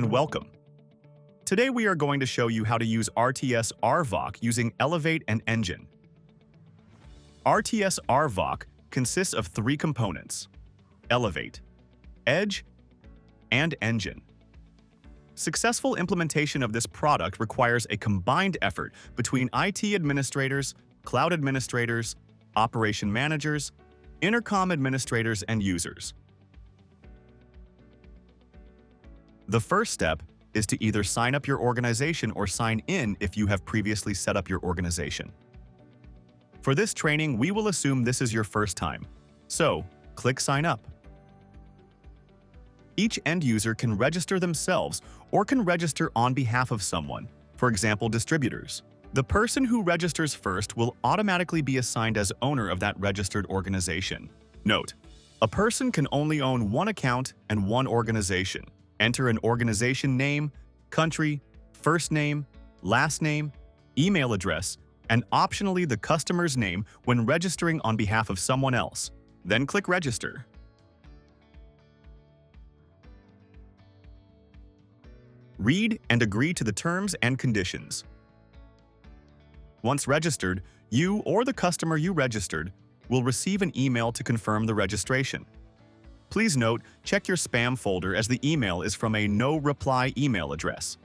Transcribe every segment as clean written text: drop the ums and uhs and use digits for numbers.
and welcome. Today we are going to show you how to use RTS RVOC using ELEVATE and ENGINE. RTS RVOC consists of three components: ELEVATE, Edge, and ENGINE. Successful implementation of this product requires a combined effort between IT administrators, cloud administrators, operation managers, Intercom administrators, and users. The first step is to either sign up your organization or sign in if you have previously set up your organization. For this training, we will assume this is your first time, so click Sign Up. Each end user can register themselves or can register on behalf of someone, for example, distributors. The person who registers first will automatically be assigned as owner of that registered organization. Note: a person can only own one account and one organization. Enter an organization name, country, first name, last name, email address, and optionally the customer's name when registering on behalf of someone else. Then click Register. Read and agree to the terms and conditions. Once registered, you or the customer you registered will receive an email to confirm the registration. Please note, check your spam folder as the email is from a no-reply email address.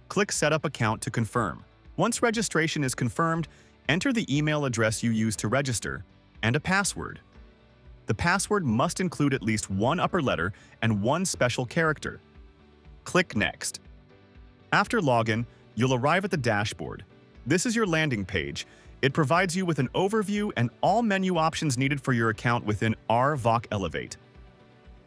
Click Set Up Account to confirm. Once registration is confirmed, enter the email address you used to register and a password. The password must include at least one upper letter and one special character. Click Next. After login, you'll arrive at the dashboard. This is your landing page. It provides you with an overview and all menu options needed for your account within RVOC ELEVATE.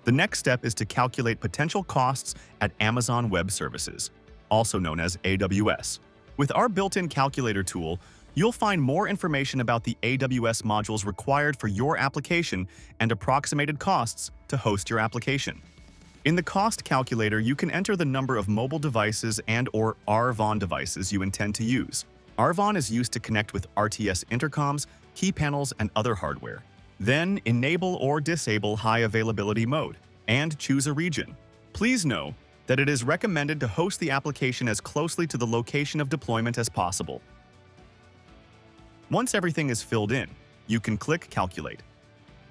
The next step is to calculate potential costs at Amazon Web Services, also known as AWS. With our built-in calculator tool, you'll find more information about the AWS modules required for your application and approximated costs to host your application. In the cost calculator, you can enter the number of mobile devices and/or RVON devices you intend to use. RVON is used to connect with RTS intercoms, key panels, and other hardware. Then enable or disable high availability mode and choose a region. Please know that it is recommended to host the application as closely to the location of deployment as possible. Once everything is filled in, you can click Calculate.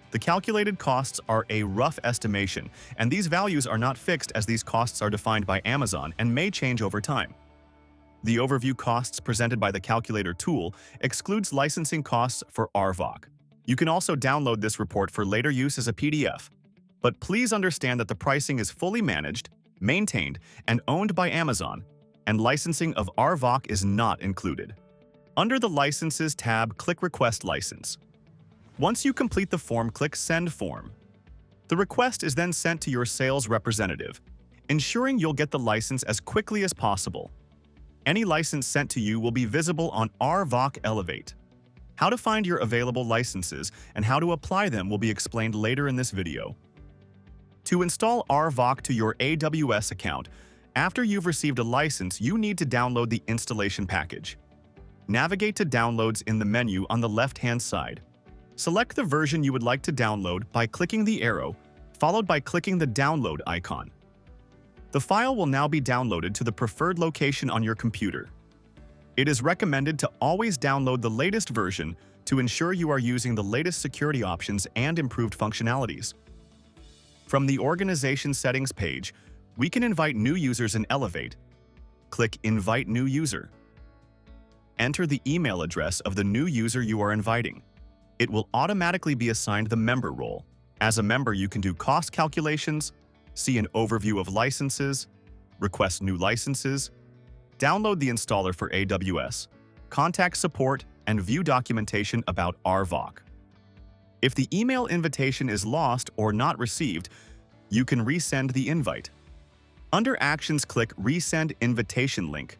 The calculated costs are a rough estimation, and these values are not fixed as these costs are defined by Amazon and may change over time. The overview costs presented by the calculator tool excludes licensing costs for RVOC. You can also download this report for later use as a PDF. But please understand that the pricing is fully managed, maintained, and owned by Amazon, and licensing of RVOC is not included. Under the Licenses tab, click Request License. Once you complete the form, click Send Form. The request is then sent to your sales representative, ensuring you'll get the license as quickly as possible. Any license sent to you will be visible on RVOC ELEVATE. How to find your available licenses and how to apply them will be explained later in this video. To install RVOC to your AWS account, after you've received a license, you need to download the installation package. Navigate to Downloads in the menu on the left-hand side. Select the version you would like to download by clicking the arrow, followed by clicking the download icon. The file will now be downloaded to the preferred location on your computer. It is recommended to always download the latest version to ensure you are using the latest security options and improved functionalities. From the Organization Settings page, we can invite new users in ELEVATE. Click Invite New User. Enter the email address of the new user you are inviting. It will automatically be assigned the member role. As a member, you can do cost calculations, see an overview of licenses, request new licenses, download the installer for AWS, contact support, and view documentation about RVOC. If the email invitation is lost or not received, you can resend the invite. Under Actions, click Resend Invitation Link.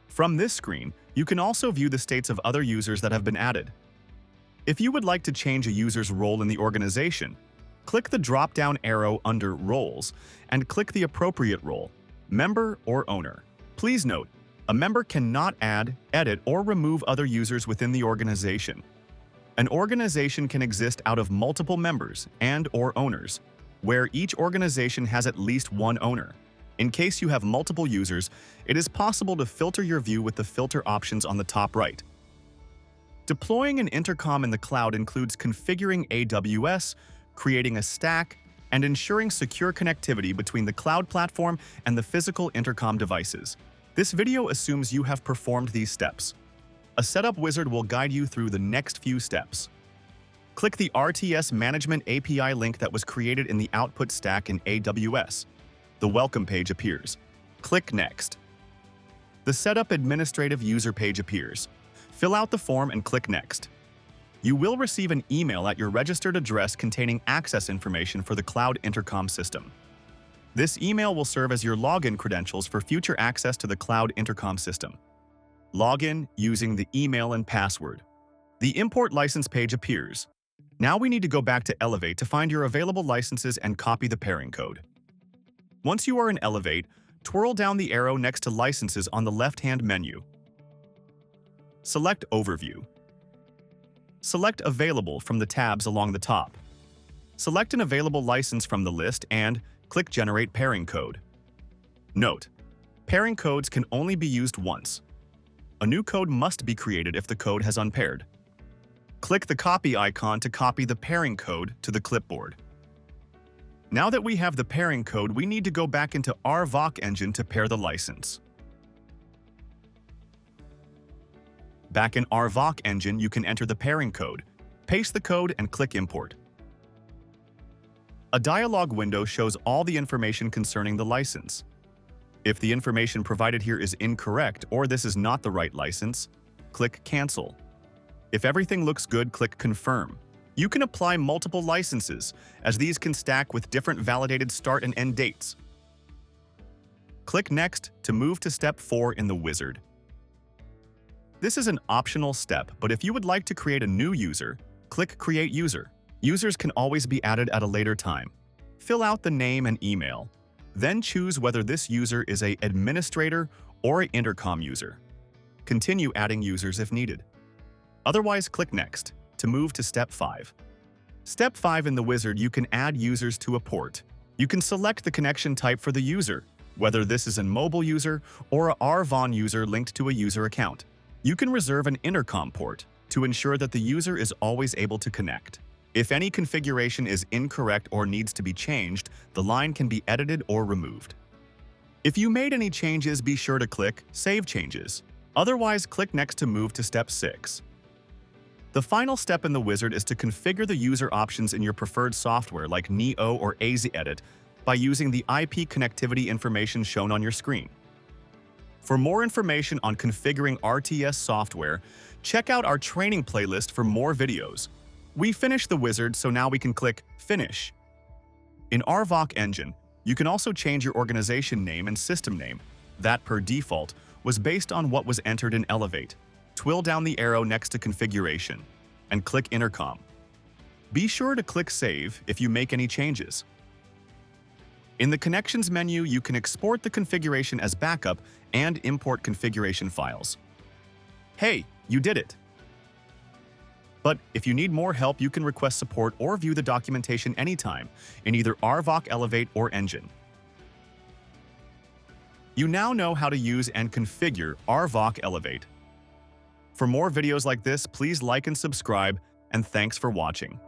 From this screen, you can also view the states of other users that have been added. If you would like to change a user's role in the organization, click the drop-down arrow under Roles and click the appropriate role, Member or Owner. Please note, a member cannot add, edit, or remove other users within the organization. An organization can exist out of multiple members and/or owners. where each organization has at least one owner. In case you have multiple users, it is possible to filter your view with the filter options on the top right. Deploying an intercom in the cloud includes configuring AWS, creating a stack, and ensuring secure connectivity between the cloud platform and the physical intercom devices. This video assumes you have performed these steps. A setup wizard will guide you through the next few steps. Click the RTS Management API link that was created in the output stack in AWS. The welcome page appears. Click Next. The Setup Administrative User page appears. Fill out the form and click Next. You will receive an email at your registered address containing access information for the cloud intercom system. This email will serve as your login credentials for future access to the cloud intercom system. Login using the email and password. The import license page appears. Now we need to go back to Elevate to find your available licenses and copy the pairing code. Once you are in Elevate, twirl down the arrow next to Licenses on the left-hand menu. Select Overview. Select Available from the tabs along the top. Select an available license from the list and click Generate Pairing Code. Note: pairing codes can only be used once. A new code must be created if the code has unpaired. Click the copy icon to copy the pairing code to the clipboard. Now that we have the pairing code, we need to go back into RVOC engine to pair the license. Back in RVOC engine, you can enter the pairing code, paste the code, and click Import. A dialog window shows all the information concerning the license. If the information provided here is incorrect or this is not the right license, click Cancel. If everything looks good, click Confirm. You can apply multiple licenses, as these can stack with different validated start and end dates. Click Next to move to Step 4 in the wizard. This is an optional step, but if you would like to create a new user, click Create User. Users can always be added at a later time. Fill out the name and email. Then choose whether this user is an administrator or an intercom user. Continue adding users if needed. Otherwise, click Next to move to Step 5. Step 5 in the wizard, you can add users to a port. You can select the connection type for the user, whether this is a mobile user or a RVOC user linked to a user account. You can reserve an intercom port to ensure that the user is always able to connect. If any configuration is incorrect or needs to be changed, the line can be edited or removed. If you made any changes, be sure to click Save Changes. Otherwise, click Next to move to Step 6. The final step in the wizard is to configure the user options in your preferred software like Neo or AZEdit by using the IP connectivity information shown on your screen. For more information on configuring RTS software, check out our training playlist for more videos. We finished the wizard, so now we can click Finish. In RVOC engine, you can also change your organization name and system name. That, per default, was based on what was entered in Elevate. Twirl down the arrow next to Configuration and click Intercom. Be sure to click Save if you make any changes. In the Connections menu, you can export the configuration as backup and import configuration files. Hey, you did it! But if you need more help, you can request support or view the documentation anytime in either RVOC Elevate or Engine. You now know how to use and configure RVOC Elevate. For more videos like this, please like and subscribe, and thanks for watching.